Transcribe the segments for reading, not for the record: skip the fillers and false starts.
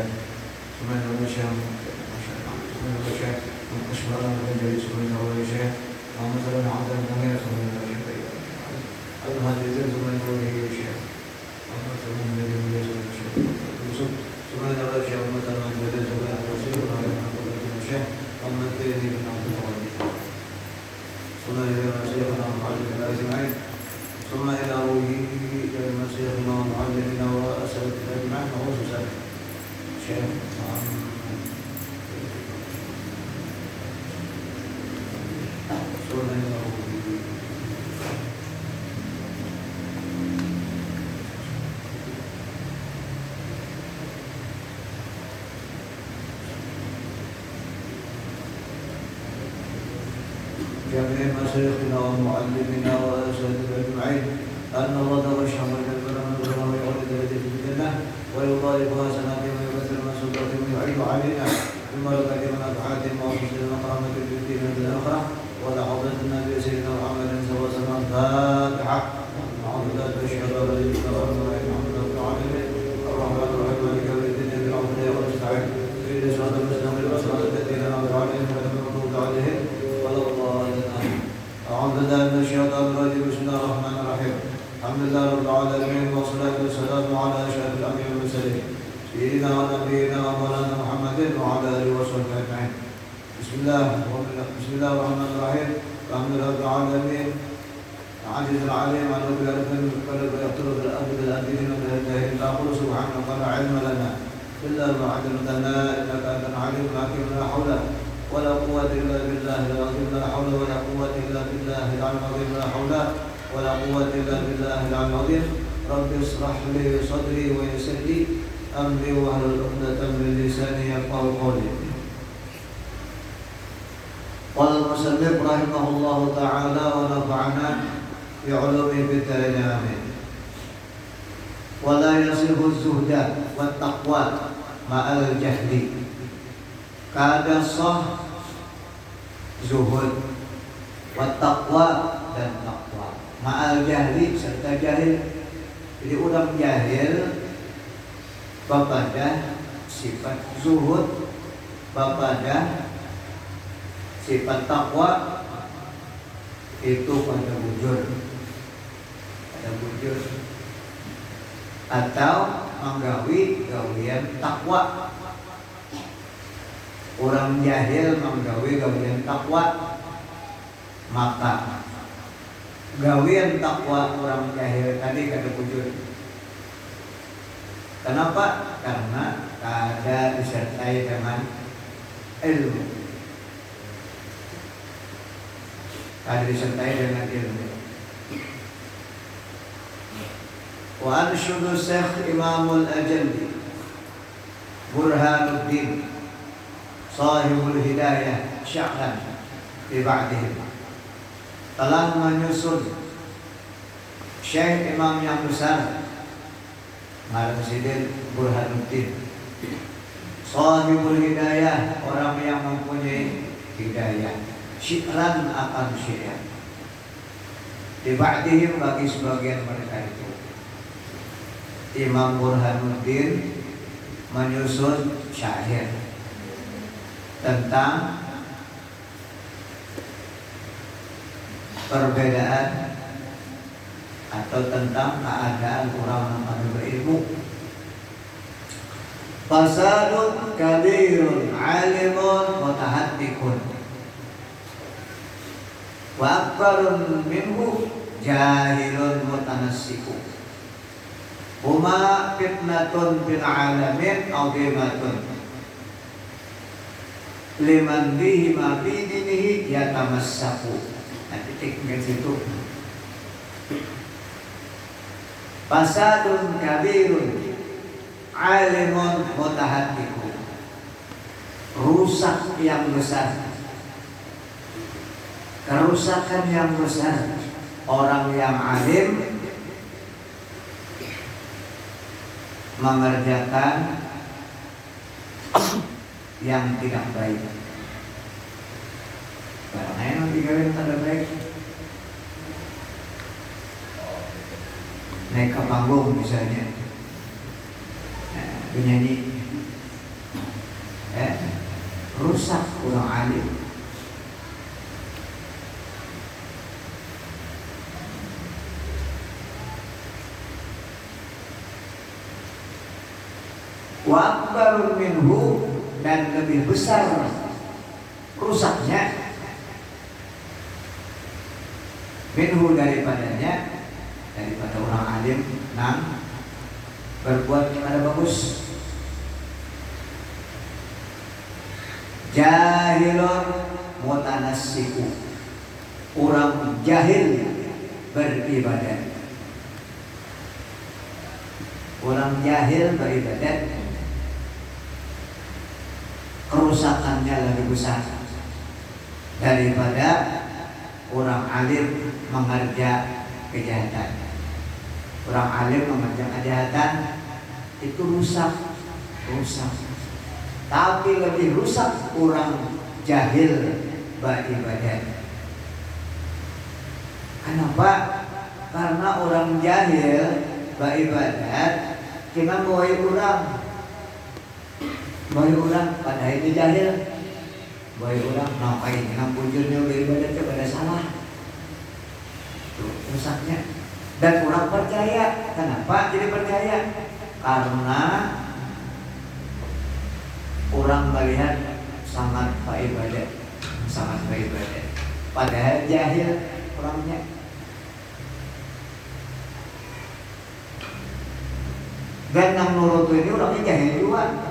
Syekh Suman Indonesia Suman Indonesia Ashbara menjadi Suman Indonesia Muhammad Sallallahu Alaihi Wasallam Suman Indonesia Al-Hadirin Suman Indonesia Muhammad Sallallahu Alaihi Wasallam Yusuf Suman Indonesia Muhammad Sallallahu Alaihi Wasallam Muhammad Tiri bin Abdul Qadir Suman Indonesia Muhammad Al-Azimai ثم إلى روحه مسيحنا ومعلمنا وأسئلتنا أجمعين وخصوصا شيخ ثم إلى روحه جميع مشايخنا ومعلمنا وأساتذتنا أجمعين أن الله تغشى من البرم والبرم ويعود درجة في الجنة ويضاعف حسناتهم ويكثر من سلطاتهم ويعين علينا ببركة منفعتهم وحسن مقامة في الدين والآخرة ولا حضرة النبي سيدنا محمد صلى الله عليه وسلم الفاتحة أعوذ بالله من الشيطان الرجيم بسم الله الرحمن الرحيم الحمد لله رب العالمين الرحمن الرحيم مالك يوم الدين إياك نعبد وإياك نستعين اهدنا الصراط المستقيم صراط الذين أنعمت عليهم غير المغضوب عليهم ولا الضالين أعوذ بالله من الشيطان الرجيم بسم الله الرحمن الرحيم الحمد لله رب العالمين والصلاة والسلام على أشرف الأنبياء والمرسلين سيدنا ونبينا ومولانا محمد وعلى آله وصحبه أجمعين بسم الله الرحمن الرحيم الحمد لله رب العالمين العزيز العليم على رب العالمين فلك يقترب الأرض بالأدين والهداية فأقول سبحانك لا علم لنا إلا ما علمتنا إنك أنت العليم الحكيم لا حول ولا قوة إلا بالله العظيم لا حول ولا قوة إلا بالله العظيم لا حول ولا قوة إلا بالله العظيم رب اشرح لي صدري ويسر لي أمري واحلل عقدة من لساني يفقهوا قولي. قال المصنف رحمه الله تعالى ونفعنا بعلومه في الدارين آمين. ولا يصح الزهد والتقوى مع الجهل. Kada sah zuhud wa taqwa dan taqwa ma'al jahli serta jahil. Jadi orang jahil bapada sifat zuhud, bapada sifat taqwa itu pada bujur atau menggawi gawian taqwa. Orang jahil menggawi gawian takwa, maka gawian takwa orang jahil tadi kada wujud. Kenapa? Karena kada disertai dengan ilmu. Kada disertai dengan ilmu. Wa anshudu Syekh Imamul Ajalli Burhanuddin Sahibul Hidayah Syakhan di ba'dihim telah menyusun Syekh Imam yang besar Marsidin Burhanuddin Sahibul Hidayah, orang yang mempunyai hidayah, syikran akan syiar di ba'dihim, bagi sebagian mereka itu. Imam Burhanuddin menyusun syair tentang perbedaan atau tentang keadaan orang yang berilmu. Fasadun kabirun alimun mutahaddikun wa akbarun minhu jahilun mutanassiku huma fitnatun bil alamin azimatun liman bihi ma fi dinihi yatamassaku. Nah, titik di situ. Fasadun kabirun alimun mutahaddiku. Rusak yang besar. Kerusakan yang besar. Orang yang alim mengerjakan yang tidak baik. Barang yang digawin tidak baik, naik ke panggung misalnya, penyanyi rusak orang alim. Wa akbarun minhu, dan lebih besar rusaknya minhu daripada orang alim yang berbuat ada bagus. Jahilun mutanassiku, orang jahil beribadat. Orang jahil beribadat, kerusakannya lebih besar daripada orang alim mengerja kejahatan. Orang alim mengerja kejahatan itu rusak. Tapi lebih rusak orang jahil beribadat. Kenapa? Karena orang jahil beribadat kita bawa orang pada itu jahil, bawa orang ngapain? Ngampujurnya beribadat kepada salah. Itu rusaknya. Dan orang percaya. Kenapa jadi percaya? Karena orang melihat sangat beribadat, padahal jahil orangnya. Dan nang nurut ini orangnya jahil juga.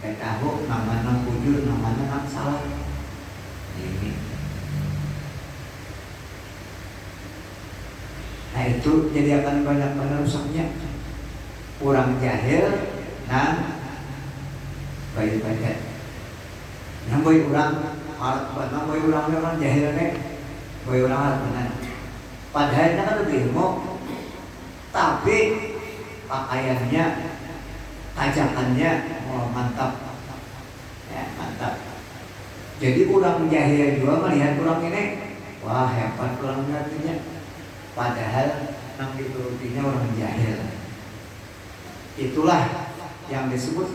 Gak tahu namanya bujur, namanya salah. Ini. Nah itu jadi akan banyak rusaknya. Orang jahil dan beribadat. Nambai orang jahil nih, boy orang harus benar. Padahal itu kan lebih ilmu, tapi pakaiannya, tajakannya, mantap, ya mantap. Jadi orang jahil juga melihat orang ini, wah hebat orang artinya. Padahal yang diturutinya orang jahil. Itulah yang disebut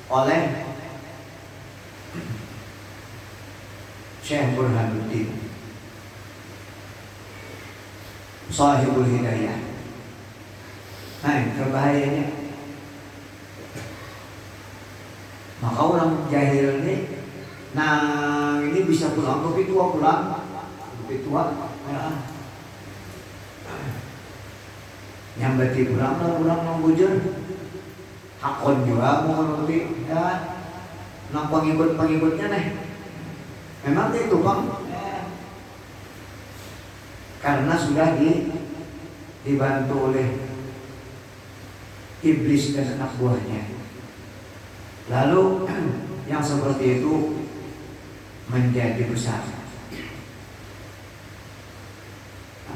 oleh Syekh Burhanuddin Shahibul Hidayah. Nah itu bahayanya. Maka orang jahil ini, nah ini bisa pulang lebih tua ya. Nyambati pulang membujur hakon juga mau nuruti ya. Nang pengikutnya nih memang itu bang karena sudah dibantu oleh iblis dan anak buahnya. Lalu yang seperti itu menjadi besar.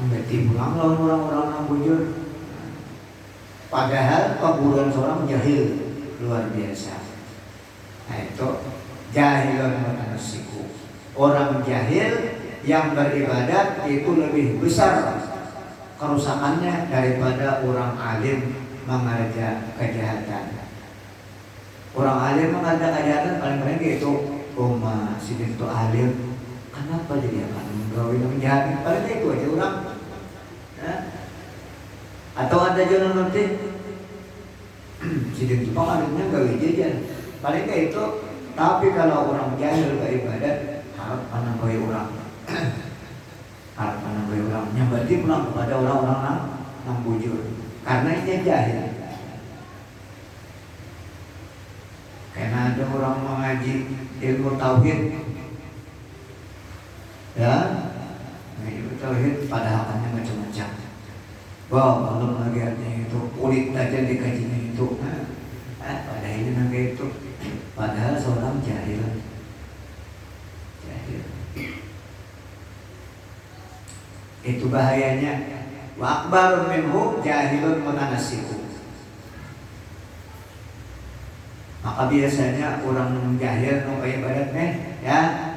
Berarti pulang lawan orang-orang yang bujur. Padahal perburuan seorang jahil luar biasa. Nah itu jahilun mutanassiku. Orang jahil yang beribadat itu lebih besar kerusakannya daripada orang alim mengerja kejahatan. Orang alim mengerja kejahatan paling-paling gitu. Si itu alim, kenapa jadi akan menggawi yang jahat? Paling itu aja orang. Ya? Atau ada jalan nanti si itu alimnya gawe jajan. Paling kayak itu. Tapi kalau orang jahil beribadat harap menambahi orang. Harap menambahi orang. Yang berarti pulang kepada orang-orang yang bujur. Karena ini jahil. Karena ada orang mengaji ilmu tauhid, ya, ilmu tauhid pada akalnya macam-macam. Wah, kalau mengajarnya itu kulit aja dikajinya itu, pada ini naga itu, padahal seorang jahil. Itu bahayanya. Wa akbarun minhu jahilun mutanassiku. Maka biasanya orang jahil mau ibadat ya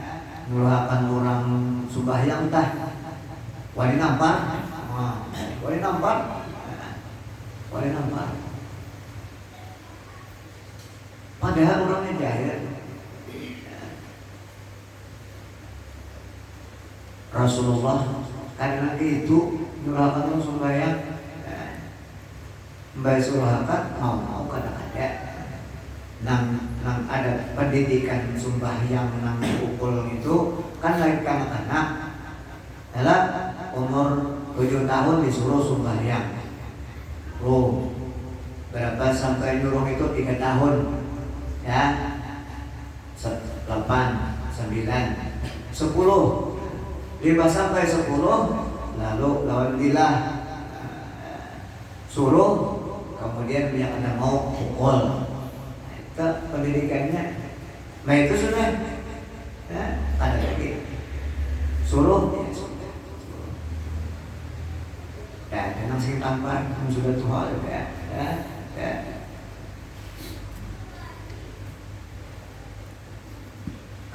mulakan orang sembahyang tah wali nampar padahal orangnya jahil. Rasulullah karena itu nyurahkan sembahyang, Mbak surahkan mau kadang-kadang nang ada pendidikan sembahyang nang ukul itu kan lagi kanak-kanak, adalah umur 7 tahun disuruh sembahyang. Oh, berapa sampai nyuruh itu 3 tahun, ya, 8, 9, 10. 5 sampai 10 lalu alhamdulillah suruh, kemudian dia kena mau pukul. Itu pendidikannya. Nah itu sudah ya, ada lagi suruh ya, dengan sing tampar sudah tua ya.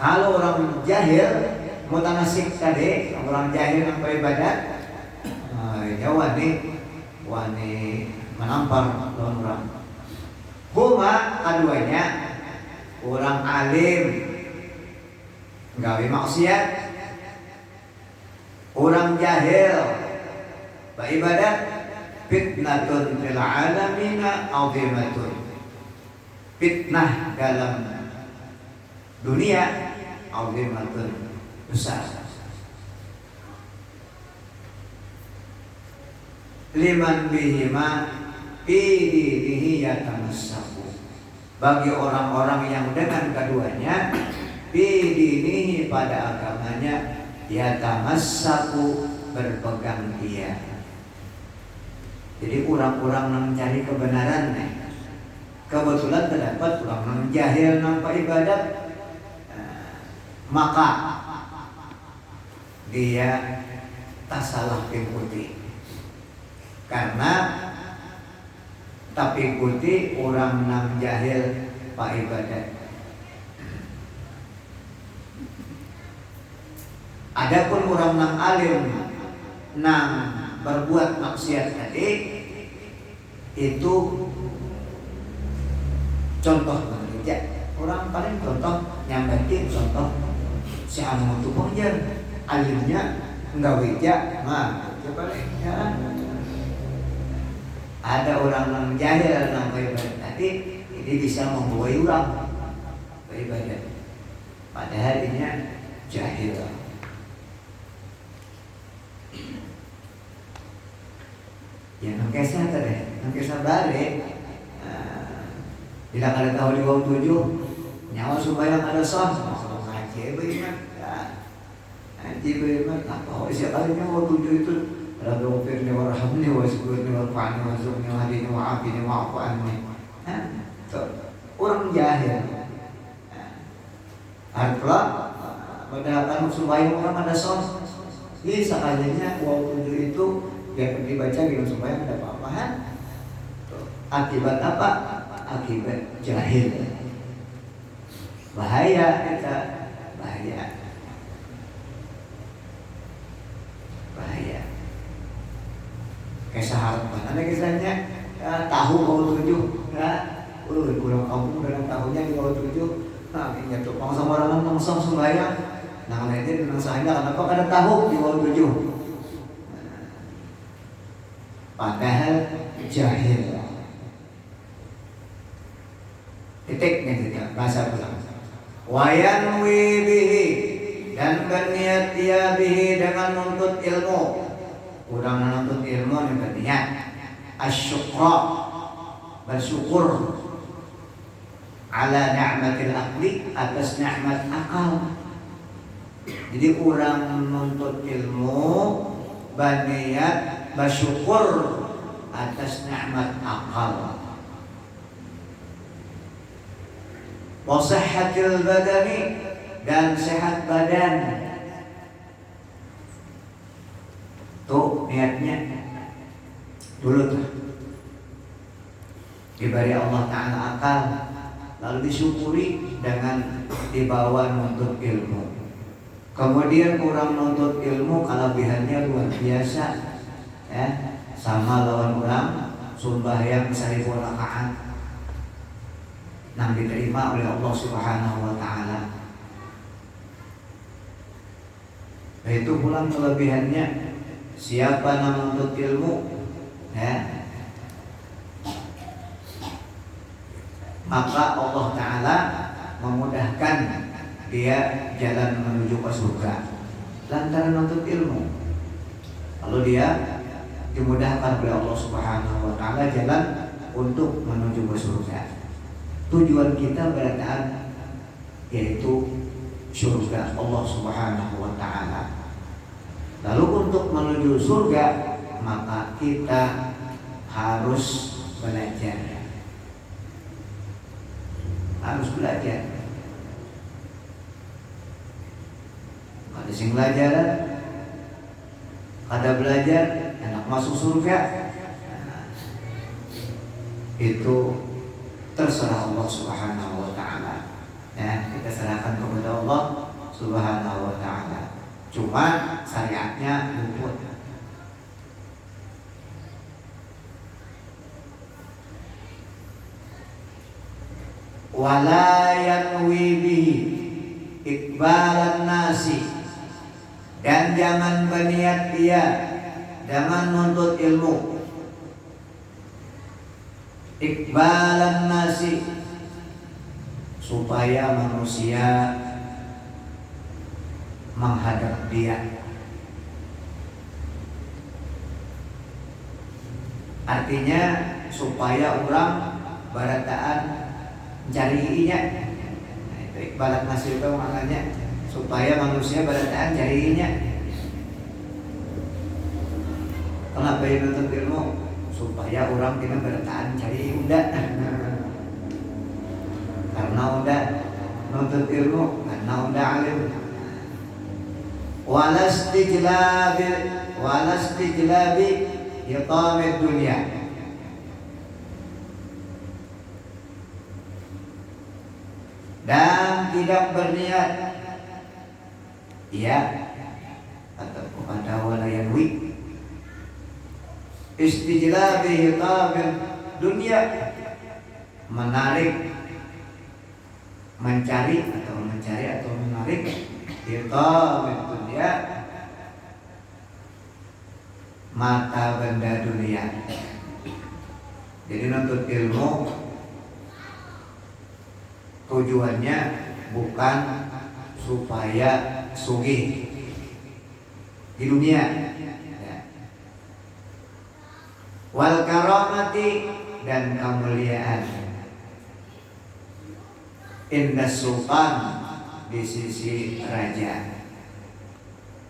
Kalau orang jahil mutanasik tadi, orang jahil yang beribadat, ya wani menampar orang. Huma keduanya orang alim gawe maksiat, orang jahil beribadat, fitnatun fil alamina azimatun. Fitnah dalam dunia azimatun, besar. Liman bihima fi dinihi yatamassaku. Bagi orang-orang yang dengan keduanya fi dinihi pada agamanya yatamassaku, berpegang dia. Jadi orang-orang mencari kebenaran nih. Kebetulan terdapat orang jahil nampak ibadat, maka dia tak salah ikuti, karena tapi ikuti orang nang jahil pak ibadat. Adapun orang nang alim nang berbuat maksiat tadi itu contoh gereja. Orang paling contoh nyambatin contoh si anu itu pengajar alimnya enggak wija, nah itu paling ya. Ada orang yang jahil nang beribadat tadi, ini bisa membawa orang beribadat, padahal ini jahil. Ya nang kisah tadi, nang kisah balik. Bila kada tahu di bawah 7 nyawa sembahyang ada sah, ngaji beriman, ngaji beriman. Apa siapa kali nyawa 7 itu Rabbi ghfirli warhamni waskurni warfa'ni warzuqni wahdini wa'afini wa'fu anni. Orang jahil. Artinya padahal sembahyang orang ada sah. Ini sekalinya wow 7 itu yang dibaca di sembahyang ada apa-apaan. Akibat apa? Akibat jahil. Bahaya kita, bahaya. Kisah harapan. Ada kisahnya tahu bawah 7, ya. Kurang kampung dalam tahunya di bawah 7. Nah, ini tuh bangsa orang langsung sembahyang. Nah, nanti dengan sahnya kenapa kada tahu di bawah 7? Padahal jahil. Titiknya kita bahasa pulang. Wayanwi bihi, dan berniat dia bihi dengan menuntut ilmu. Orang menuntut ilmu yang berniat asyukra, bersyukur ala ni'matil aqli, atas nikmat akal. Jadi orang menuntut ilmu berniat bersyukur atas nikmat akal. Wasihhatil badani, dan sehat badan. Tuh niatnya dulu tuh diberi Allah Ta'ala akal, lalu disyukuri dengan dibawa menuntut ilmu. Kemudian orang menuntut ilmu kelebihannya luar biasa, ya, sama lawan orang sembahyang 1000 rakaat. yang diterima oleh Allah Subhanahu wa taala. Itu pulang kelebihannya, siapa yang menuntut ilmu ya, maka Allah taala memudahkan dia jalan menuju ke surga lantaran menuntut ilmu. Lalu dia dimudahkan oleh Allah Subhanahu wa taala jalan untuk menuju ke surga. Tujuan kita berataan yaitu surga Allah Subhanahu wa taala. Lalu untuk menuju surga maka kita harus belajar. Harus belajar. Ada sing belajar, ada belajar, enak masuk surga. Itu terserah Allah Subhanahu wa taala. Ya, kita serahkan kepada Allah Subhanahu wa taala. Cuma syariatnya luput. Wala yanwi bihi iqbalan nasi, dan jangan berniat dia dengan menuntut ilmu iqbalan nasi, supaya manusia menghadap dia. Artinya supaya orang barataan cariinya. Nah, itu iqbalan nasi itu maknanya supaya manusia barataan cariinya. Kenapa yang menuntut ilmu? Supaya orang kita barataan cari udah. Karena udah menuntut ilmu, karena udah alim. Walastijlabi hitamid dunia, dan tidak berniat ya atau kepada walayanwi istijlabi hitamid dunia, menarik, mencari atau menarik hitamid dunia, mata benda dunia. Jadi menuntut ilmu tujuannya bukan supaya sugih di dunia ya. Wal karamati, dan kemuliaan, indah sultan, di sisi raja.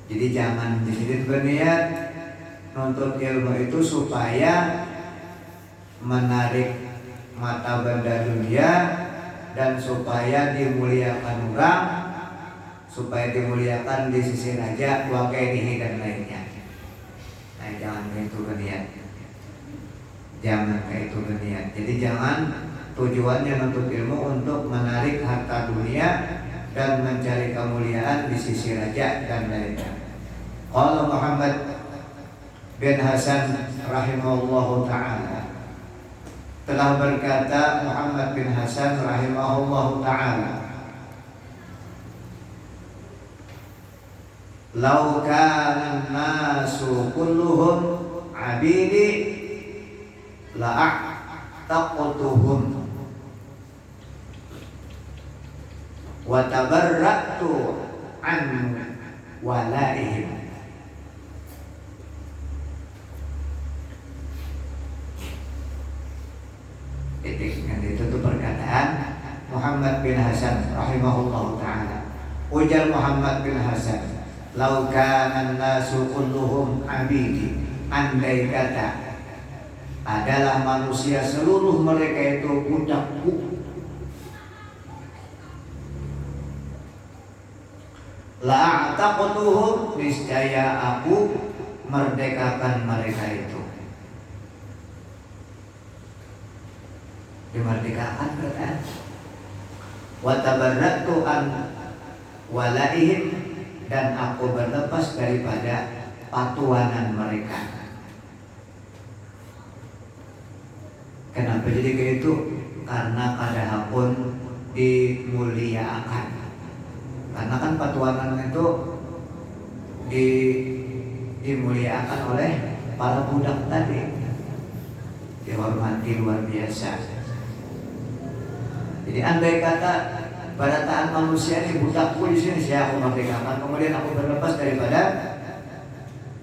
Jadi jangan di sini berniat nuntut ilmu itu supaya menarik mata benda dunia dan supaya dimuliakan orang, supaya dimuliakan di sisi raja, wakainihi dan lainnya. Nah, jangan kayak itu berniat. Jangan kayak itu berniat. Jadi jangan tujuannya nuntut ilmu untuk menarik harta dunia dan mencari kemuliaan di sisi raja dan lainnya. Qala Muhammad bin Hasan rahimahullahu ta'ala, telah berkata Muhammad bin Hasan rahimahullahu ta'ala, "Lau kana an-nasu kulluhum 'abidi la'aqtaqtuhum wa tabarra'tu an walaihim." Dengan itu perkataan Muhammad bin Hasan rahimahullah ta'ala. Ujar Muhammad bin Hasan, "Lau kana an-nasu kulluhum 'abidi", andai kata adalah manusia seluruh mereka itu budakku, la'ataqtuhum, niscaya aku merdekakan mereka itu. Dimerdekakan berarti wa tabarratu an walaihim, dan aku berlepas daripada patuanan mereka. Kenapa jadi kayak itu? Karena karena kadahapun dimuliakan. Karena kan patuanan itu dimuliakan oleh para budak tadi, dihormati luar biasa. Jadi andai kata barataan manusia ini budakku di sini, saya aku merdekakan, kemudian aku berlepas daripada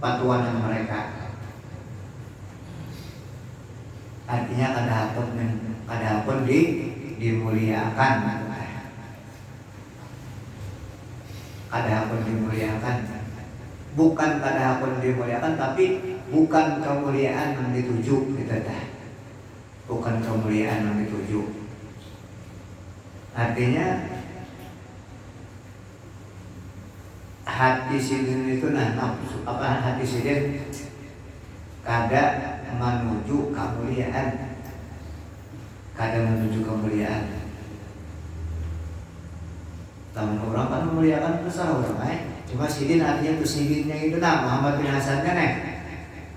patuanan mereka. Artinya kadahapun dimuliakan, kadahapun dimuliakan, bukan kadahapun dimuliakan, tapi bukan kemuliaan yang dituju, gitu dah. Bukan kemuliaan yang dituju. Artinya hati sidin itu nafsu hati sidin kada menuju kemuliaan, kada menuju kemuliaan. Taman orang kan memuliakan besar orang, cuma sidin artinya tuh sidinnya itu Muhammad bin Hasan kan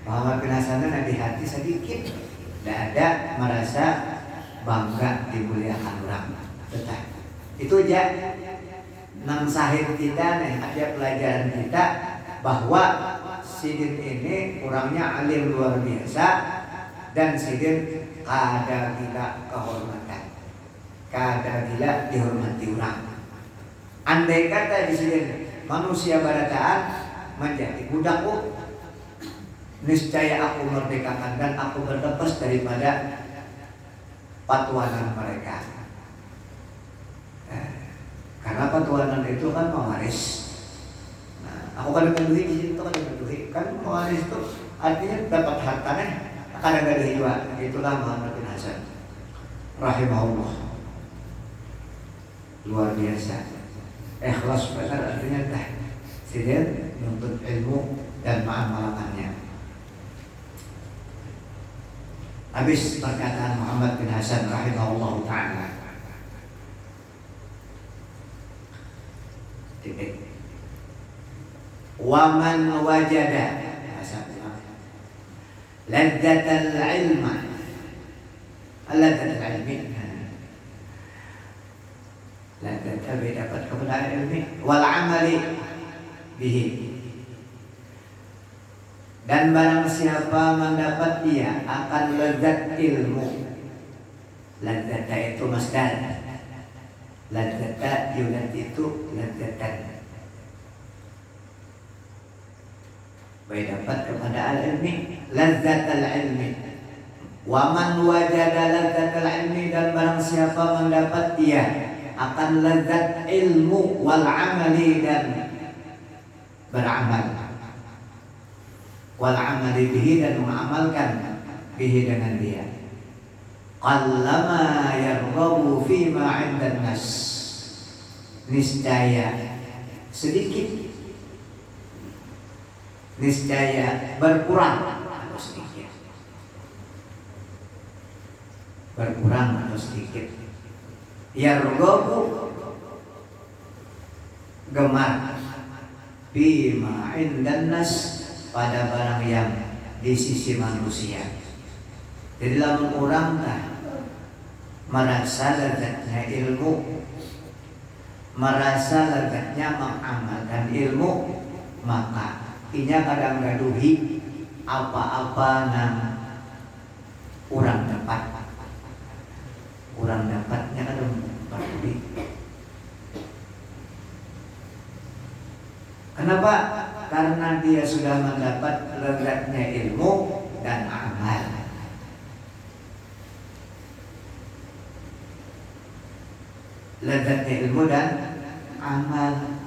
Muhammad bin Hasan kan di hati sedikit, tidak ada merasa bangga dimuliakan orang. Betul. Itu aja nang sahid kita ada pelajaran kita bahwa sidin ini orangnya alim luar biasa, dan sidin kada gila kehormatan, kada gila dihormati orang. Andai kata di sini manusia barataan menjadi budakku, niscaya aku merdekakan dan aku berlepas daripada patuanan mereka. Karena patuanan itu kan mewaris. Nah, aku kan ada duit di situ, kan ada duit, kan mewaris itu artinya dapat hartanya, akan ada duit juga. Itulah Muhammad bin Hasan, rahimahullah, luar biasa. Ikhlas benar artinya dah sidin menuntut ilmu dan mengamalkannya. Habis perkataan Muhammad bin Hasan rahimahullah ta'ala. Titik. Wa man wajada ladzatal ilma, ladzatal ilmi, ladzat dapat kepada ilmi wal amali bihi, dan barang siapa mendapat dia akan lezat ilmu. Lezat itu masdar, lezat yunat itu lezatan, baik dapat kepada al-ilmi, lezat al-ilmi. Wa man wajada lezat al-ilmi, dan barang siapa mendapat dia akan lezat ilmu wal amali, dan beramal, wal amali bihi, dan mengamalkan bihi dengan dia. Qallama yarghabu fima 'indan nas, niscaya sedikit, niscaya berkurang atau sedikit, berkurang atau sedikit. Yarghabu gemar, bima 'indan nas, pada barang yang di sisi manusia. Jadi dalam orang merasa lezatnya ilmu, merasa lezatnya mengamalkan ilmu, maka inya kadang gaduhi apa-apa nang orang dapat, orang dapatnya kadang peduli. Kenapa? Karena dia sudah mendapat lezatnya ilmu dan amal. Lezatnya ilmu dan amal.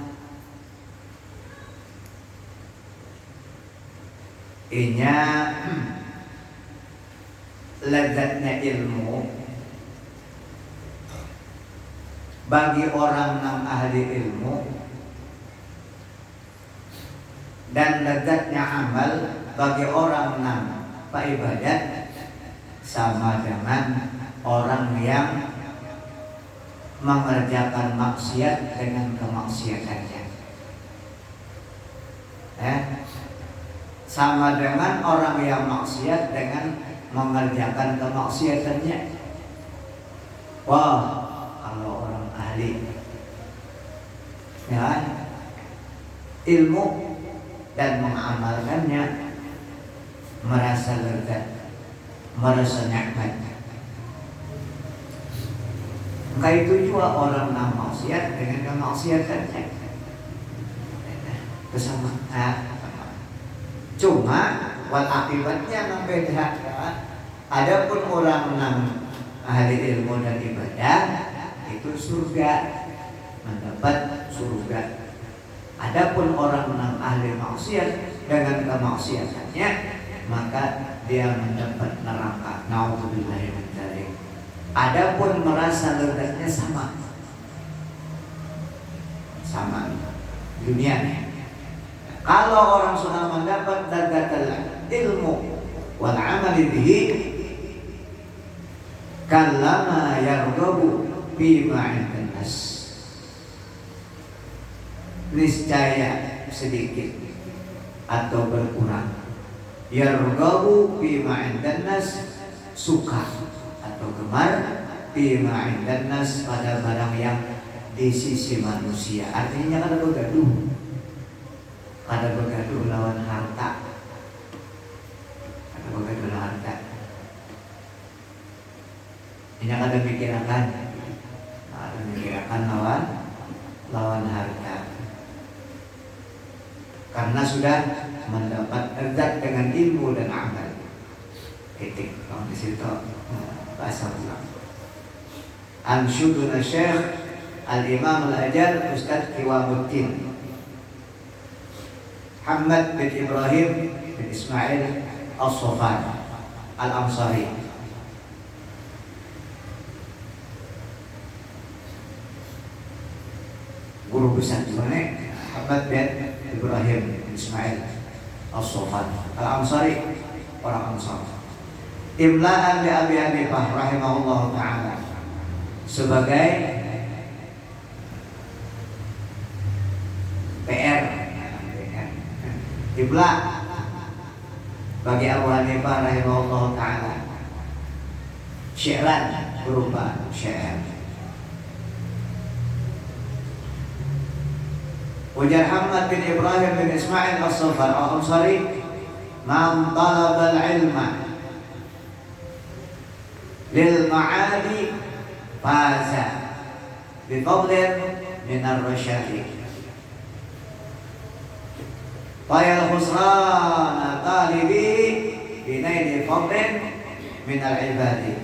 Inya lezatnya ilmu bagi orang yang ahli ilmu, dan lezatnya amal bagi orang yang ibadat, sama dengan orang yang mengerjakan maksiat dengan kemaksiatannya. Sama dengan orang yang maksiat dengan mengerjakan kemaksiatannya. Wah, kalau orang ahli ya ilmu dan mengamalkannya merasa lega, merasa nikmat. Maka itu juga orang yang maksiat dengan kemaksiatannya kesamaan. Cuma wal akibatnya yang beda. Adapun orang yang ahli ilmu dan ibadah itu surga, mendapat surga. Adapun orang yang ahli maksiat dengan kemaksiatannya maka dia mendapat neraka. Nauzubillahi min dzalik. Adapun merasa leganya sama dunianya. Kalau orang sudah mendapat lagatul ilmu wal amali bihi kallama yarghabu bima 'indan nas, niscaya sedikit atau berkurang yarghabu bima 'indan nas, suka atau gemar bima 'indan nas, pada barang yang di sisi manusia. Artinya kada begaduh lawan harta. Kada begaduh lawan harta. Ini kada mikirakan lawan harta. Karena sudah mendapat zat dengan ilmu dan amal. Titik. Kalau di situ bahasa ulang. Ansyuduna Syekh Al-Imam Al-Ajal Ustaz Qiwamuddin Muhammad bin Ibrahim bin Ismail As-Sofan Al-Ansari. Guru besar di mana? Muhammad bin Ibrahim bin Ismail As-Sofan Al-Ansari, orang Ansar. Imla'an li Abi Hanifah rahimahullah ta'ala, sebagai PR Ibla bagi Abu Hanifah rahimahullah ta'ala, syi'ran berupa syair. Ujar Muhammad bin Ibrahim bin Ismail As-Safar Al-Ansari, man talaba al-ilma lil ma'adi faza bi fadlin min ar-rasyadi Fayal khusrana talibi binaini fadlin min al-ibadi.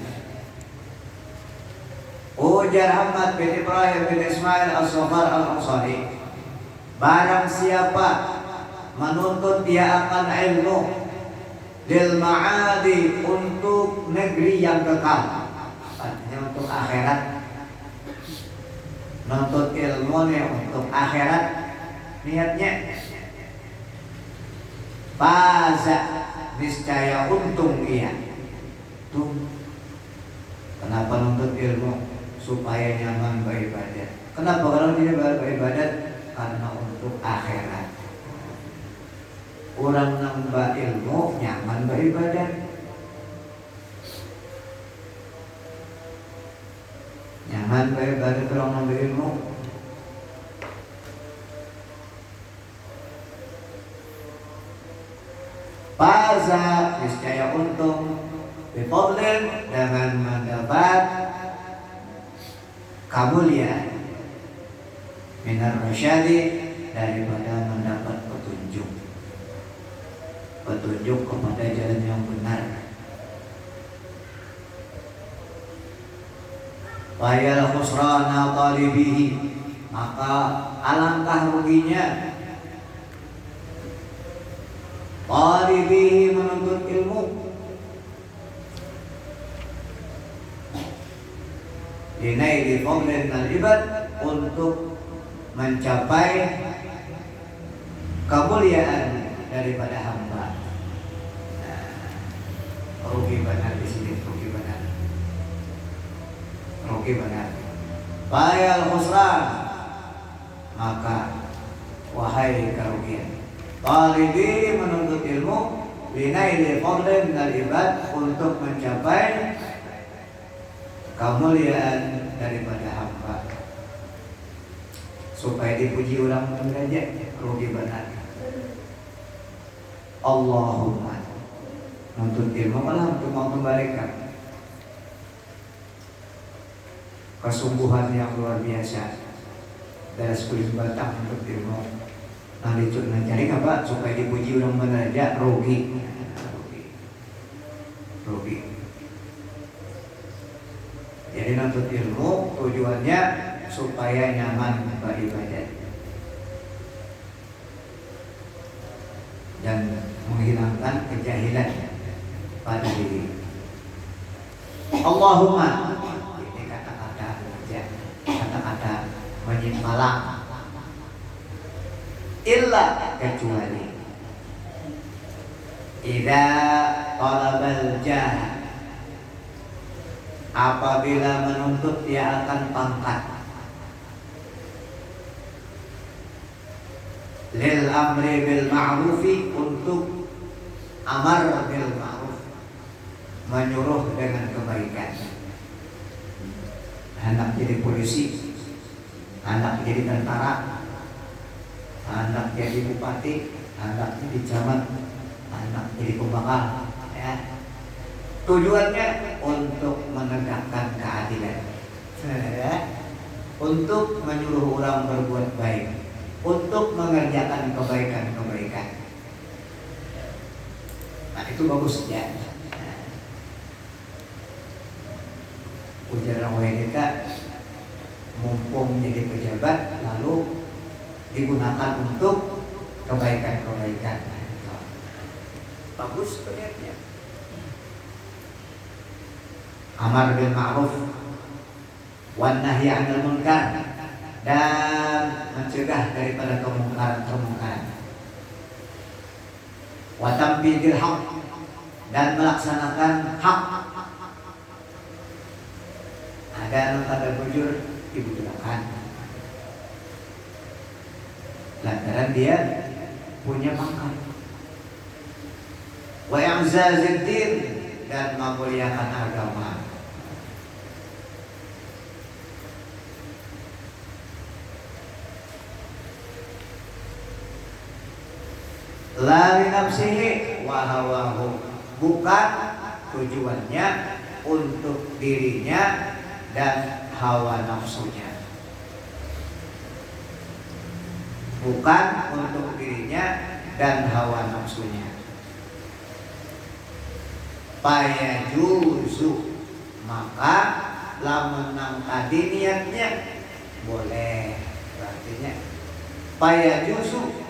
Ujar Muhammad bin Ibrahim bin Ismail As-Safar Al-Ansari, barang siapa menuntut dia akan ilmu lil ma'adi, untuk negeri yang kekal, artinya untuk akhirat, menuntut ilmunya untuk akhirat, niatnya faza, niscaya untung ia. Tuh, kenapa nuntut ilmu? Supaya nyaman beribadah. Kenapa kalau tidak beribadah? Karena untuk akhirat. Orang nambah ilmu nyaman beribadah. Nyaman beribadah kalau nambah ilmu. Faza, niscaya untung, bifadlin, dengan mendapat kemuliaan, minar rasyadi, daripada mendapat petunjuk kepada jalan yang benar. Wayal khusrana talibihi, maka alangkah ruginya talibihi, menuntut ilmu, dinaili fadlin al-ibad, untuk mencapai kemuliaan daripada hamba. Rugi benar di sini, rugi benar. Bayal khusran, maka wahai kerugian. Talibi, menuntut ilmu, linaili fadlin al-ibad, untuk mencapai kemuliaan daripada hamba. Supaya dipuji orang aja rugi benar. Allahumma nuntut ilmu malah untuk mengembalikan kesungguhan yang luar biasa dari 10 batang untuk ilmu. Nah licur cari apa supaya dipuji orang benar aja rugi. Jadi nuntut ilmu tujuannya supaya nyaman beribadah dan menghilangkan kejahilan pada diri. Allahumma, ini kata-kata menyimpalang, illa kecuali idza talabal jah, apabila menuntut dia akan pangkat, lil amri bil ma'rufi, untuk amar bil ma'ruf, menyuruh dengan kebaikan. Anak jadi polisi, anak jadi tentara, anak jadi bupati, anak jadi camat, anak jadi pembakar, ya. Tujuannya untuk menegakkan keadilan, ya. Untuk menyuruh orang berbuat baik, untuk mengerjakan kebaikan-kebaikan. Nah itu bagus ya. Ujar wanita mumpung jadi pejabat lalu digunakan untuk kebaikan-kebaikan. Bagus kelihatannya. Amar bil ma'ruf wan nahyi 'anil munkar, dan mencegah daripada kemungkaran. Wa tanfidil haq, dan melaksanakan hak. Ada pada bujur dibujurkan lantaran dia punya pangkat. Wa i'zazid din, dan memuliakan agama. La li nafsihi wa hawahu, bukan tujuannya untuk dirinya dan hawa nafsunya. Bukan untuk dirinya dan hawa nafsunya. Paya juzu, maka lamun nang tadi niatnya boleh, artinya paya juzu,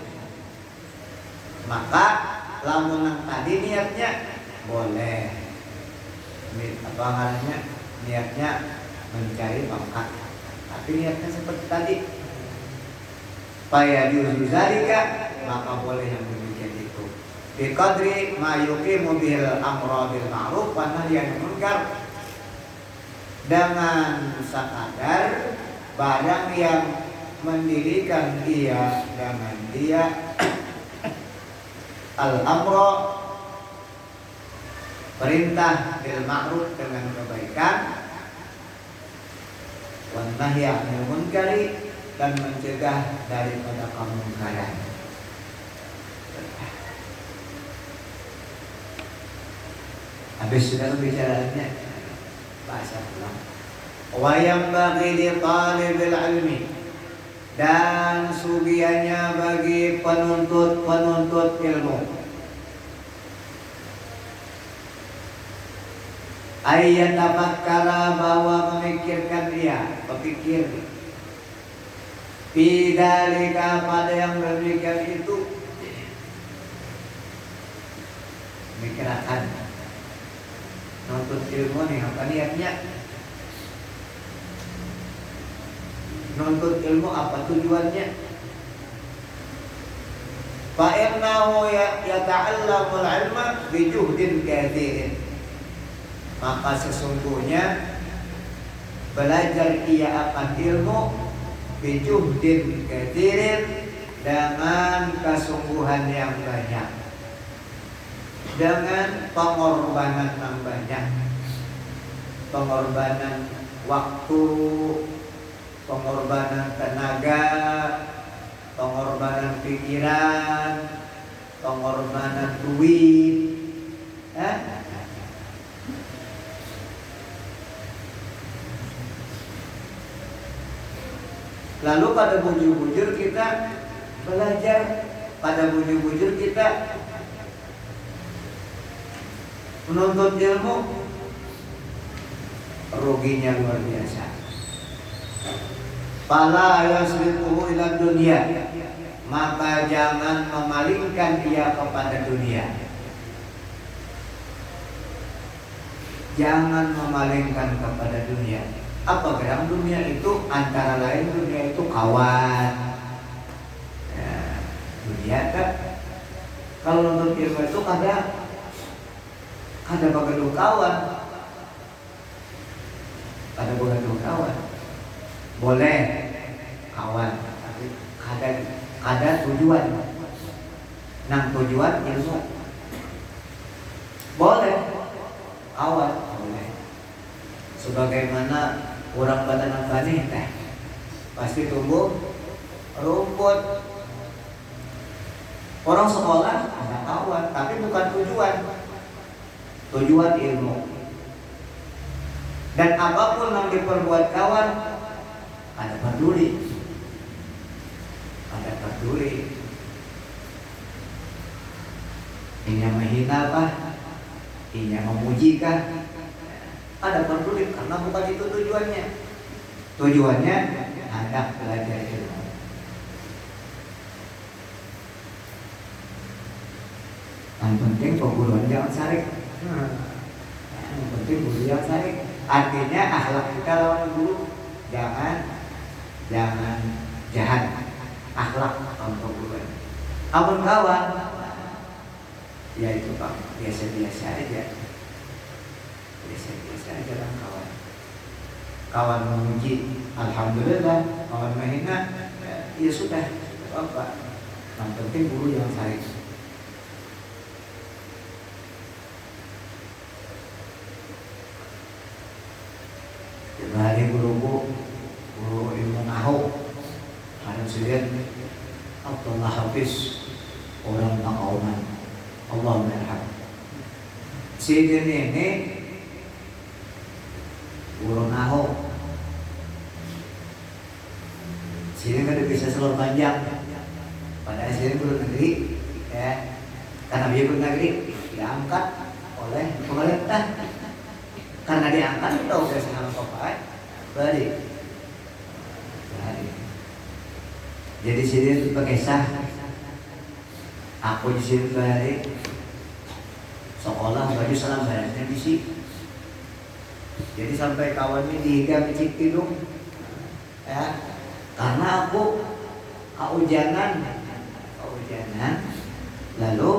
maka lamun nang tadi niatnya boleh. Apa namanya? Niatnya mencari pangkat, tapi niatnya seperti tadi paya juzu zalika, maka boleh yang demikian itu. Bi qadri ma yuqimu bil amra bil ma'ruf wa nahyi 'anil munkar, dengan sekadar barang yang mendirikan dia dengan dia al-amra, perintah bil ma'ruf dengan kebaikan, wa nahyi 'anil munkari, dan mencegah daripada kemungkaran. Habis sudah pembicaraannya, bahasa pulang. Wa yanbaghi li talibil ilmi, dan sugiannya bagi penuntut ilmu, ayat tafakkara, bahwa memikirkan dia, berpikir bidzalika, pada yang demikian itu, mikirkan nuntut ilmu nih apa niatnya, nuntut ilmu apa tujuannya. Fa innahu yata'allamul ilma bi juhdin katsirin, maka sesungguhnya belajar ia akan ilmu bi juhdin katsirin, dengan kesungguhan yang banyak, dengan pengorbanan yang banyak. Pengorbanan waktu, pengorbanan tenaga, pengorbanan pikiran, pengorbanan duit, Lalu pada bujur-bujur kita belajar, pada bujur-bujur kita menuntut ilmu, ruginya luar biasa. Fala yasrifuhu ila dunia, maka jangan memalingkan dia kepada dunia. Jangan memalingkan kepada dunia. Apa geram dunia itu? Antara lain dunia itu kawan. Ya, dunia kan kalau nonton ilmu itu ada begitu kawan, ada begitu kawan. Boleh kawan, tapi ada tujuan. Nang tujuan ilmu. Boleh kawan, boleh. Sebagaimana orang batanang bani pasti tumbuh rumput. Orang sekolah ada kawan, tapi bukan tujuan. Tujuan ilmu. Dan apapun yang diperbuat kawan, ada peduli. Ada peduli. Ini yang menghina kah? Ini yang memuji kah? Ada peduli, karena bukan itu tujuannya. Tujuannya hendak belajar ilmu. Yang penting perguruan jangan sarik. Yang penting guru jangan sarik. Artinya akhlak kita lawan guru jangan jahat. Akhlak lawan perguruan. Amun kawan, ya itu Pak, biasa-biasa aja. Biasa-biasa aja lah kawan. Kawan memuji, alhamdulillah. Kawan menghina, ya sudah, apa? Yang penting guru jangan sarik. Hari guru ilmu nahu, ada selian Abdullah Hafiz, orang Takauman, Allah merham. Si ini guru nahu, sini kan bisa seluruh panjang. Pada sini guru negeri, ya, karena dia guru negeri diangkat oleh pemerintah. Karena diangkat kita udah sangat pakai, balik. Jadi sini pakai sah. Aku di sini balik. Sekolah baju salam baliknya di sini. Jadi sampai kawannya dihiga cik hidung, ya. Karena aku kaujanan, lalu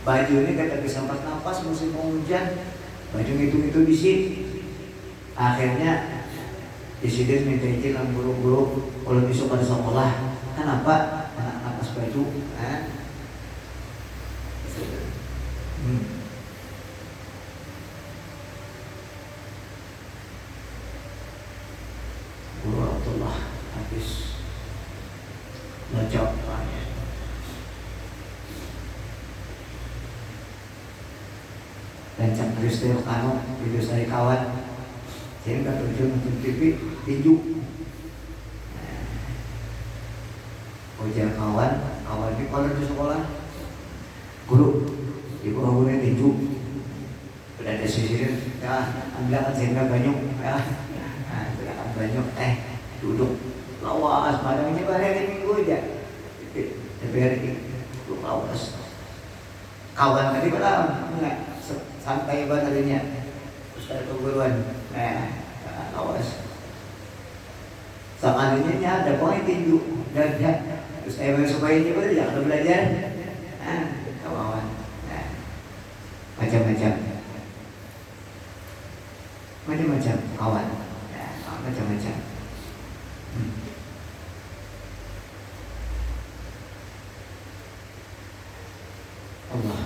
baju ini kata bisa sempat nafas musim hujan, baju itu di sini. Akhirnya disiden minta izin sama guru-guru kalau besok pada sekolah, kenapa anak nafas baju? Guru Abdullah habis ngejawab tanya. Dan cak Kristel video saya kawan, saya nggak tujuan nonton TV tinju. Ujar kawan di sekolah, guru, ibu guru tinju, udah ada sisirin, ya ambil saya nggak banyak, ya, ambil banyak, duduk, lawas, malam ini hari minggu aja, tapi hari ini duduk lawas. Kawan tadi bilang enggak santai banget tadinya, terus ada perguruan, awas. Sekalinya ada poin tinju dan terus supaya ini betul jangan belajar, kawan, macam-macam kawan, macam-macam. Allah.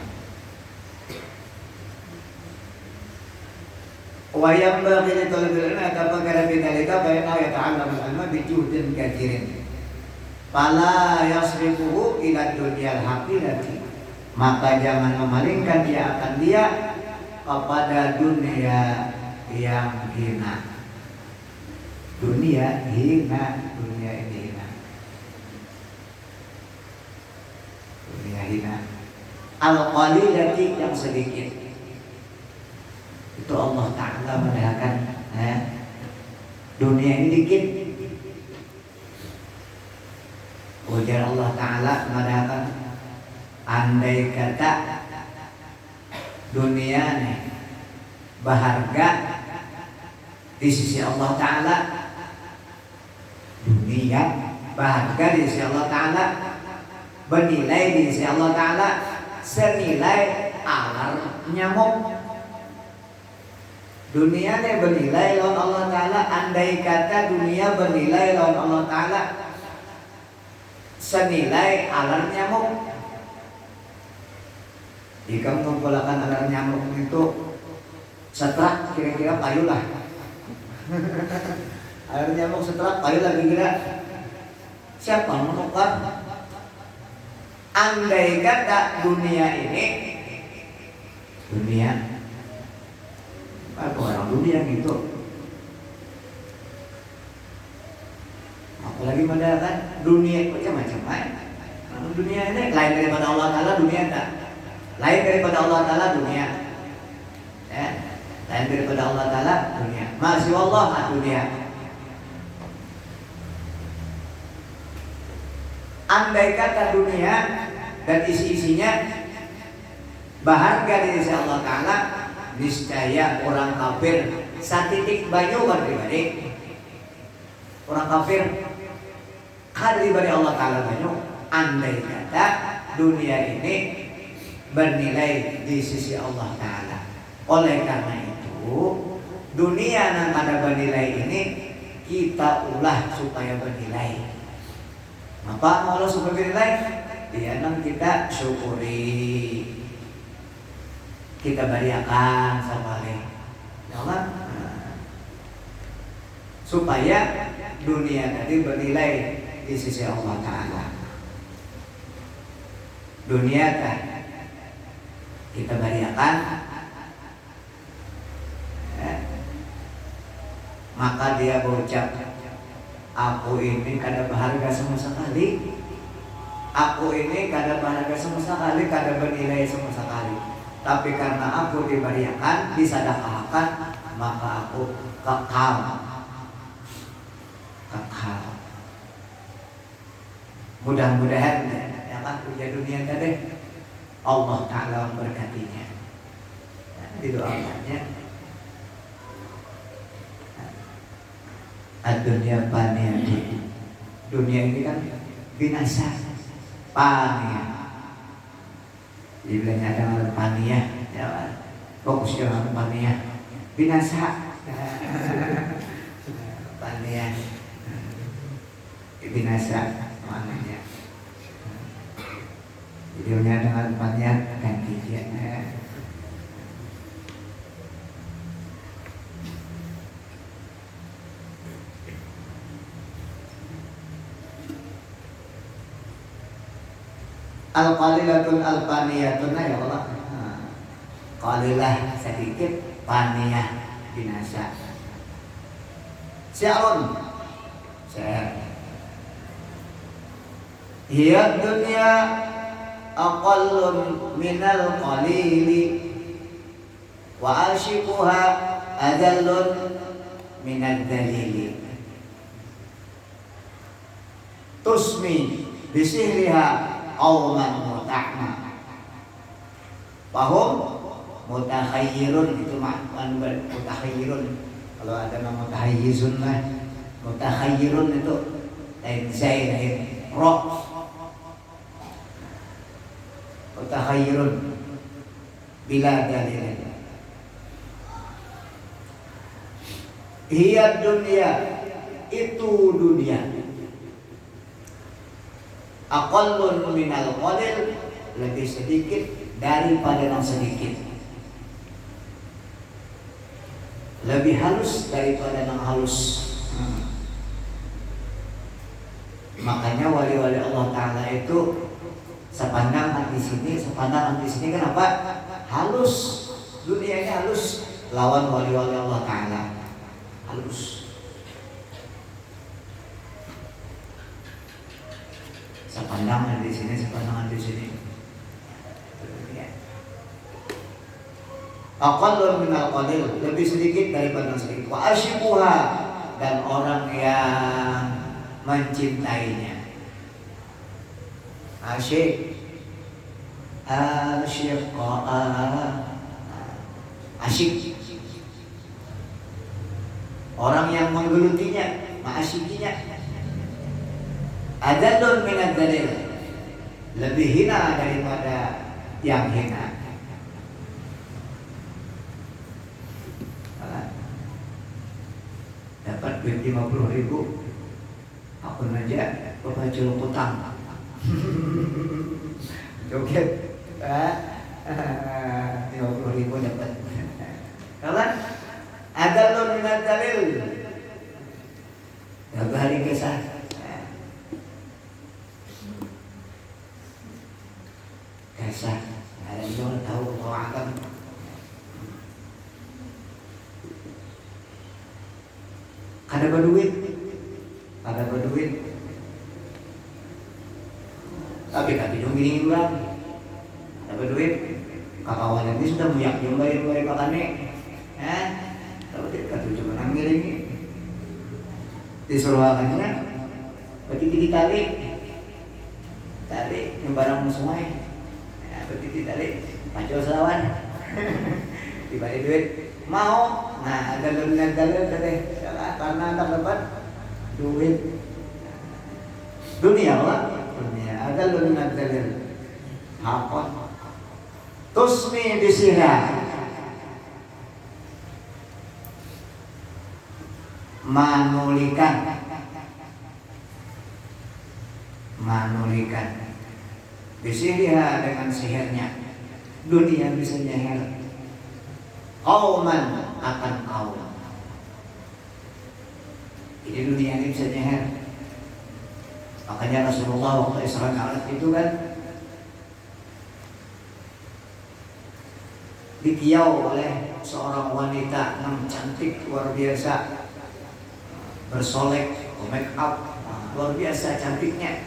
Wa yanbaghi li talabil ilmi atafakkara fi dhalika fa innahu yata'allamu al-ilma bi juhdin katsirin. Fala yasrifuhu ila dunyal haqirati. Maka jangan memalingkan dia akan dia kepada dunia yang hina. Dunia hina, dunia ini hina. Dunia hina. Al-qalilati yang sedikit. Itu Allah Ta'ala mengatakan dunia ini dikit. Ujar Allah Ta'ala mengatakan andai kata dunia nih berharga di sisi Allah Ta'ala, dunia berharga di sisi Allah Ta'ala, bernilai di sisi Allah Ta'ala senilai alar nyamuk. Dunia ini bernilai lawan Allah Ta'ala. Andai kata dunia bernilai lawan Allah Ta'ala senilai alar nyamuk. Jika mengumpulkan alar nyamuk itu setrak kira-kira payu lah. Alar nyamuk setrak payu lah kira-kira. Siapa menukar? Andai kata dunia ini, dunia apa orang dunia gitu, apalagi pada kan dunia macam-macam kan. Dunia ini lain daripada Allah Ta'ala, dunia tak lain daripada Allah Ta'ala, dunia lain daripada Allah Ta'ala, dunia masih Allah dunia. Andai kata dunia dan isi-isinya berharga di sisi Allah Ta'ala, niscaya orang kafir satitik banyu kan pribadi. Orang kafir kan pribadi Allah Ta'ala banyu. Andai kata dunia ini bernilai di sisi Allah Ta'ala. Oleh karena itu dunia yang ada bernilai ini kita ulah supaya bernilai. Apa mau Allah supaya bernilai? Dia nang kita syukuri, kita beriakan sama Allah, supaya dunia tadi bernilai di sisi Allah Ta'ala. Dunia kan kita beriakan, maka dia berucap, aku ini kada berharga sama sekali. Aku ini kada berharga sama sekali, kada bernilai sama sekali. Tapi karena aku diberiakan, disedekahkan, maka aku kekal. Kekal. Mudah-mudahan ya kan punya dunia tadi Allah Ta'ala memberkatinya. Didoakannya. Ad-dunya faniyah. Dunia ini kan binasa. Faniyah. Dibilangnya dengan faniyah, ya, fokus dengan faniyah. Binasa. Faniyah. Binasa maknanya. Videonya dengan faniyah ganti dia. Al-qalilatun al-faniyatun, ya Allah. Qalilah sedikit, faniyah binasa. Syaun. Hiya dunya aqallun minal qalili wa ashiquha adallun minad dalili. Tusmi bisihriha qauman muta'ma fahum mutakhayyirun. Itu makna mutakhayyirun. Kalau ada nama mutahayyizun lah, mutakhayyirun itu lain zai lain ro. Mutakhayyirun bila dalil. Hiya dunia, itu dunia. Aqallun minal qalil, lebih sedikit daripada yang sedikit. lebih halus daripada yang halus. Makanya wali-wali Allah Ta'ala itu sepandangan di sini, sepandangan di sini kenapa? Halus, dunia ini halus. Lawan wali-wali Allah Ta'ala halus. Sepandangan di sini, sepandangan di sini. Aqallun minal qalil, lebih sedikit daripada sedikit. Wa asyibuha, dan orang yang mencintainya. Asyik, asyik, orang yang menggelutinya, ma'asyikinya. Adallun minad dalil, lebih hina daripada yang hina. Dapat duit 50.000, akun aja bapak jual utang. Joget, 50.000 dapat. Kawan, ada lo minat dalil. Gak hari kesah. Kesah, ada yang tahu bahwa akan. Ada berduit, tapi dong gini ulang, ada berduit, kawan ini sudah muyak bayar makane, tapi kata cuma ngambil ini, disuruh akannya, berarti tali yang barang musuhnya, berarti tali, pancol selawan, dibalik duit, mau. Nah, ada lunan dalil tadi, karena tak dapat duit dunia lah, dunia ada lunan dalil, hakon, tusmi bisirah, manulikan, bisirah dengan sihirnya, dunia bisa nyeher. Qauman akan kaum. Jadi dunia ini bisa nyeher. Makanya Rasulullah waktu Isra Mi'raj itu kan dikiau oleh seorang wanita yang cantik luar biasa, bersolek, make up, luar biasa cantiknya.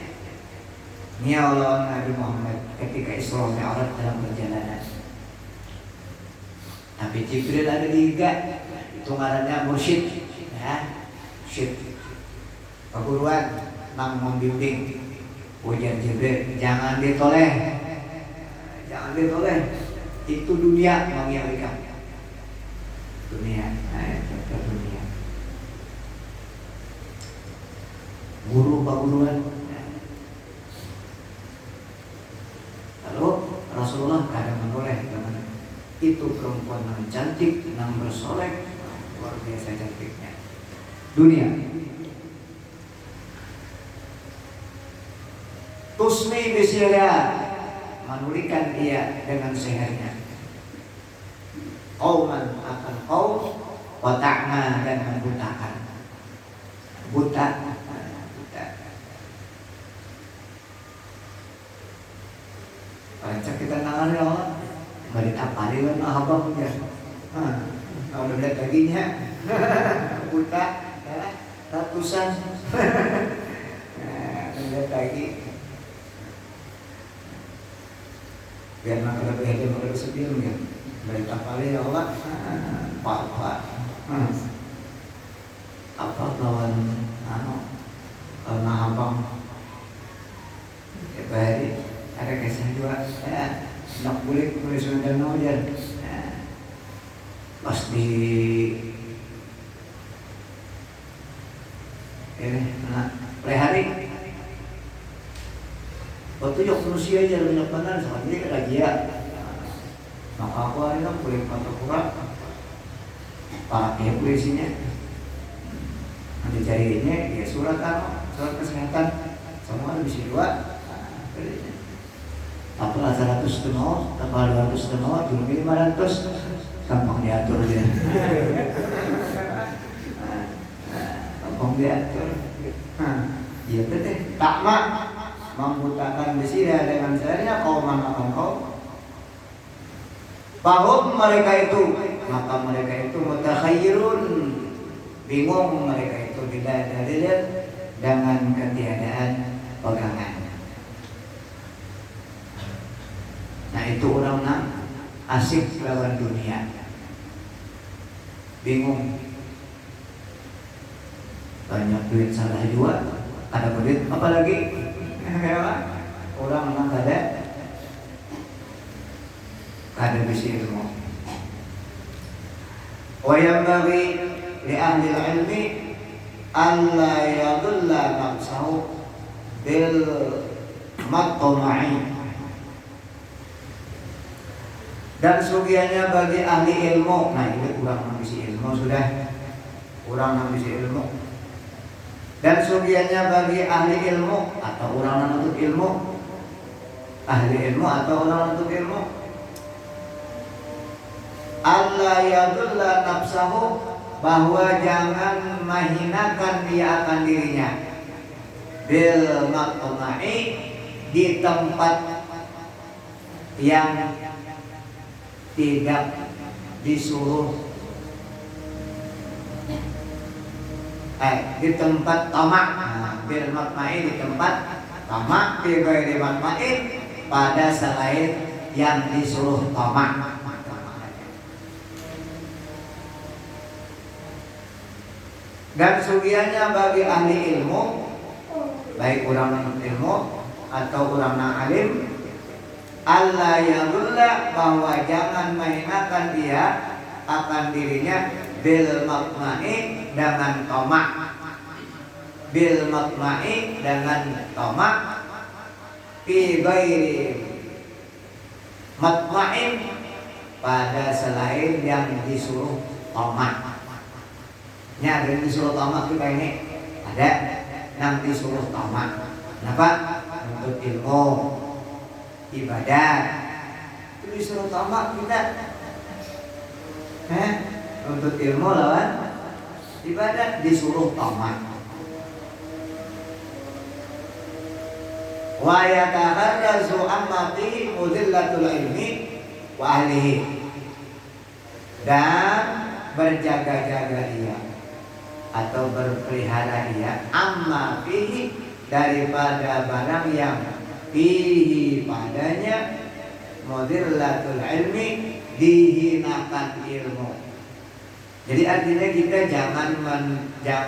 Niau lawan Nabi Muhammad ketika Isra Mi'raj dalam perjalanan. Tapi Jibril ada tiga, itu ngarannya mursyid, mursyid. Perguruan nang membimbing. Ujar Jibril, jangan ditoleh, itu dunia mengiyakan. Dunia, itu dunia. Guru perguruan. Lalu Rasulullah kadang menoleh, itu perempuan yang cantik, yang bersolek, luar biasa cantiknya. Dunia. Tusmi bisirah, menulikan dia dengan sehernya. Qauman akan qaum, wa ta'ma, dan membutakan. Buta. Pancak kita nangani Allah. Balik apa nih kan abang ya, kalau lihat baginya, buta, ratusan, lihat lagi, biar nak lebih hati lebih sedih ya, balik apa nih Allah, apa lawan, karena abang, ya baik, ada kisah juga, nak boleh sudah nawajar, pas di lehari, waktu jok manusia aja banyak benar, sama dia lagi ya, maka aku hari nak boleh patah kurang, pakai polisinya, nanti carinya ya surat kesehatan, semua ada bisa dua. Tapal 100 tenor, tapal 200 tenor, dulu 500. gampang diatur dia. Gampang diatur. Iya betul. Takma membutakan besi dengan caranya kau makan kau. Bahum mereka itu, maka mereka itu mutakhayyirun, bingung mereka itu bila dalil dengan ketiadaan pegangan. Nah itu orang asik lawan dunia, bingung, banyak duit salah juga, ada duit apalagi orang memang kada bisi ilmu. Wa yanbaghi li ahli ilmi alla yadulla nafsahu bil matma'i. Dan sugiannya bagi ahli ilmu, nah ini kurang ambisi ilmu sudah, kurang ambisi ilmu. Dan sugiannya bagi ahli ilmu atau orang menuntut ilmu, ahli ilmu atau orang menuntut ilmu, Allah yadulla nafsahu, bahwa jangan menghinakan dia akan dirinya bil matma'i, di tempat yang tidak disuruh, di tempat tamak, bil matma'i, di tempat tamak, bil ghairi matma'i, pada selain yang disuruh tamak. Dan sugiannya bagi ahli ilmu, baik orang yang ilmu atau orang yang alim, Allah yadulla, bahwa jangan menghinakan dia akan dirinya bil matma'i, dengan tamak, bil matma'i, dengan tamak, fi ghairi matma'in, pada selain yang disuruh tamak. Ada yang disuruh tamak kita ini, ada yang disuruh tamak. Kenapa? Untuk ilmu, ibadah, itu disuruh tamak kita. Untuk ilmu lawan ibadah disuruh tamak. Wa yataharrazu amma fi mudillatul ilmi wa ahlihi, dan berjaga-jaga dia atau berpelihara dia amma fihi, daripada barang yang fihi padanya mudillatul ilmi, dihinakan ilmu. Jadi artinya kita jangan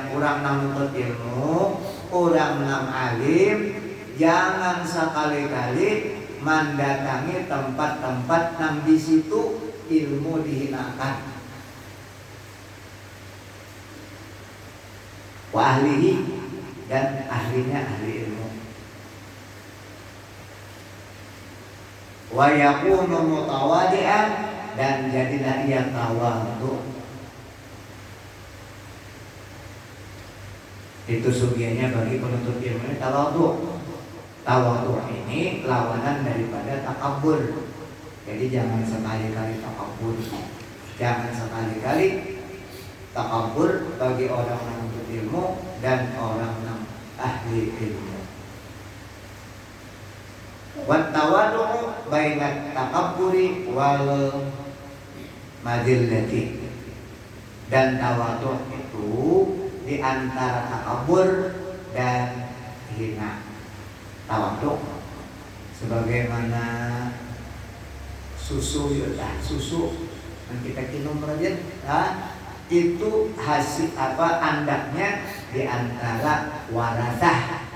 kurang menuntut ilmu, kurang alim, jangan sekali-kali mendatangi tempat-tempat yang di situ ilmu dihinakan. Wa ahlihi, dan ahlinya ahli ilmu. Wa yakunu mutawadi'an, dan jadilah ia tawadhu. Itu sugiannya bagi penuntut ilmu ini tawadhu. Tawadhu ini lawanan daripada takabur. Jadi jangan sekali-kali takabur, jangan sekali-kali takabur bagi orang yang menuntut ilmu dan orang yang ahli ilmu. Wa tawadhu baina takabburi wal madillati, dan tawadhu itu di antara takabur dan hina. Tawadhu sebagaimana susu yang kita minum rajen, itu hasil andaknya di antara warasah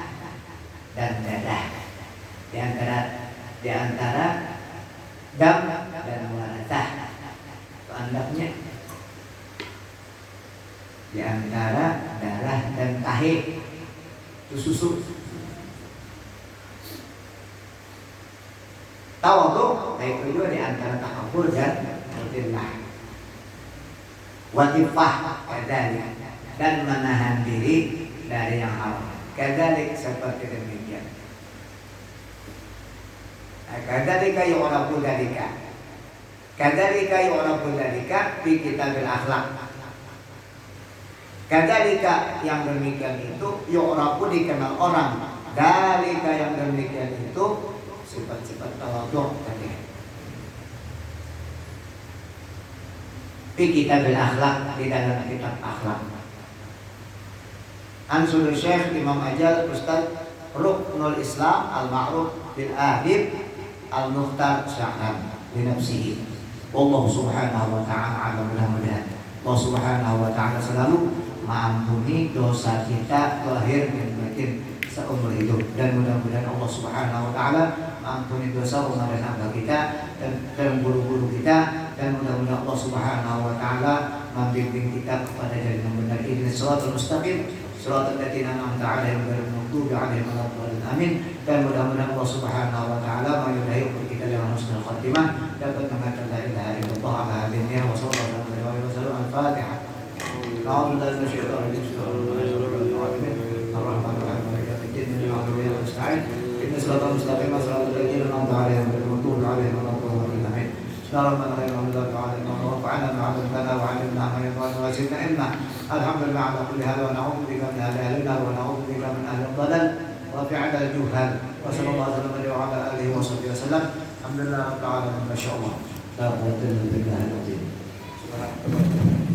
dan darah, di antara dam dan warasah, itu andaknya di antara darah dan tahe, itu susu. Tawadhu itu juga di antara takabur dan mudillah. Watifah kadzalik, dan menahan diri dari yang haram. Kadzalik, seperti demikian. Kadzalika yu'rafu dzalika. Kadzalika yu'rafu dzalika fi kitabil akhlaq. Kadzalika yang demikian itu yu'rafu dikenal orang. Dzalika yang demikian itu sifat-sifat tawadhu tadi. Fi kitabil akhlaq, di dalam kitab akhlak. Ansul Syekh Imam Ajal Ustaz Ruknul Islam Al-Ma'ruf bil Adib Al-Mukhtar Sya'an li nafsihi. Allah Subhanahu wa ta'ala mudah-mudahan Allah Subhanahu wa ta'ala selalu mengampuni dosa kita lahir dan batin seumur hidup, dan mudah-mudahan Allah Subhanahu wa ta'ala mengampuni dosa rumah dan tangga kita dan guru-guru kita, dan mudah-mudahan Allah Subhanahu wa ta'ala membimbing kita kepada jalan yang benar. Ihdinas shiratal mustaqim shiratal ladzina an'amta 'alaihim ghairil maghdubi 'alaihim waladdallin. Amin. Dan mudah-mudahan Allah Subhanahu wa ta'ala menyudahi umur kita dengan husnul khatimah, dapat mengatakan la ilaha illallah ala hadinihi wa sallallahu alaihi wasallam. Al-Fatihah. A'udzu billahi minasyaitonir rajim. Ar-Rahmanir Rahim. Nasta'in. Ihdinas shiratal mustaqim shiratal ladzina an'amta 'alaihim ghairil maghdubi alaihim waladdallin. Amin. Bismillahirrahmanirrahim. Alhamdulillah wa 'allamna ma yanfa'una wa zidna ilma. Alhamdulillah ala kulli hal wa na'udzu bika min ahli al-nar wa na'udzu bika min ahli ad-dhalal wa fi'al al-juhal. Wa sallallahu alaihi wa ala alihi wa sahbihi wasallam. Alhamdulillah rabbil alamin. Masyaallah. La quwwata illa billah. Subhanallah.